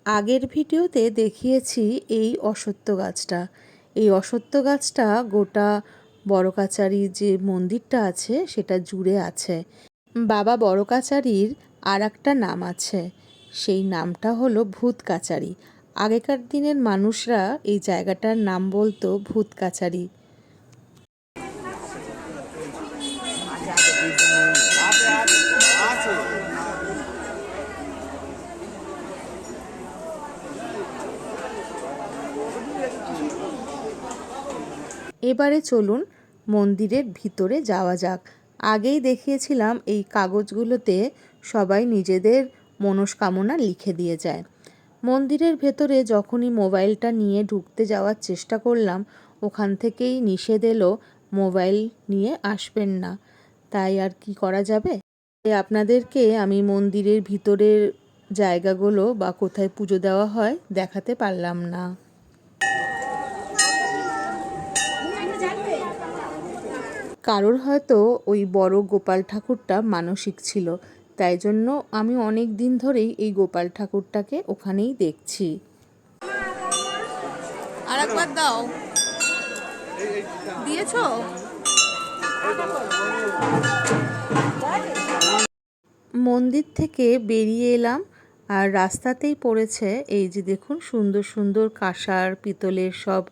আগের ভিডিওতে দেখিয়েছি এই অশ্বত্থ গাছটা। এই অশ্বত্থ গাছটা গোটা বড়কাচারি যে মন্দিরটা আছে সেটা জুড়ে আছে। বাবা বড়কাচারির আর একটা নাম আছে, সেই নামটা হলো ভূত কাচারি। আগেকার দিনের মানুষরা এই জায়গাটার নাম বলতো ভূত কাচারি। এবারে চলুন মন্দিরের ভিতরে যাওয়া যাক। আগেই দেখিয়েছিলাম এই কাগজগুলোতে সবাই নিজেদের মনস্কামনা লিখে দিয়ে যায়। মন্দিরের ভেতরে যখনই মোবাইলটা নিয়ে ঢুকতে যাওয়ার চেষ্টা করলাম, ওখান থেকেই নিষেধ এলো মোবাইল নিয়ে আসবেন না। তাই আর কি করা যাবে, আপনাদেরকে আমি মন্দিরের ভিতরের জায়গাগুলো বা কোথায় পুজো দেওয়া হয় দেখাতে পারলাম না। কারোর হয়তো ওই বড় গোপাল ঠাকুরটা মানসিক ছিল, তাই জন্য আমি অনেক দিন ধরেই এই গোপাল ঠাকুরটাকে ওখানেই দেখছি। আরেকবার দাও, দিয়েছো? মন্দির থেকে বেরিয়ে এলাম আর রাস্তাতেই পড়েছে এই যে দেখুন সুন্দর সুন্দর কাঁসার পিতলের সব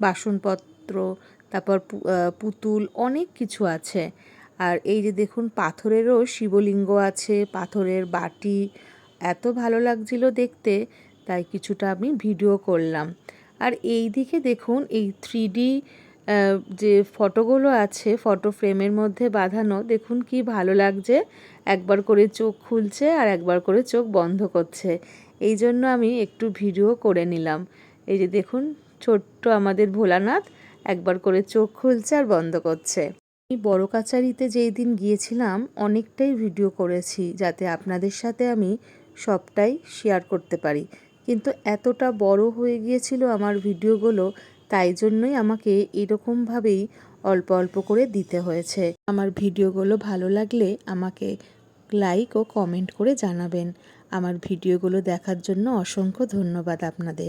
বাসনপত্র, তারপর পুতুল, অনেক কিছু আছে। আর এই যে দেখুন পাথরেরও শিবলিঙ্গ আছে, পাথরের বাটি, এত ভালো লাগছিল দেখতে, তাই কিছুটা আমি ভিডিও করলাম। আর এই দিকে দেখুন এই 3D যে ফটোগুলো আছে ফটো ফ্রেমের মধ্যে বাঁধানো, দেখুন কি ভালো লাগছে। একবার করে চোখ খুলছে আর একবার করে চোখ বন্ধ করছে, এই জন্য আমি একটু ভিডিও করে নিলাম। এই যে দেখুন ছোট্ট আমাদের ভোলানাথ একবার করে চোখ খুলছে আর বন্ধ করছে। আমি বড় কাচারিতে যেই দিন গিয়েছিলাম অনেকটাই ভিডিও করেছি, যাতে আপনাদের সাথে আমি সবটাই শেয়ার করতে পারি, কিন্তু এতটা বড় হয়ে গিয়েছিল আমার ভিডিওগুলো, তাই জন্যই আমাকে এরকমভাবেই অল্প অল্প করে দিতে হয়েছে। আমার ভিডিওগুলো ভালো লাগলে আমাকে লাইক ও কমেন্ট করে জানাবেন। আমার ভিডিওগুলো দেখার জন্য অসংখ্য ধন্যবাদ আপনাদের।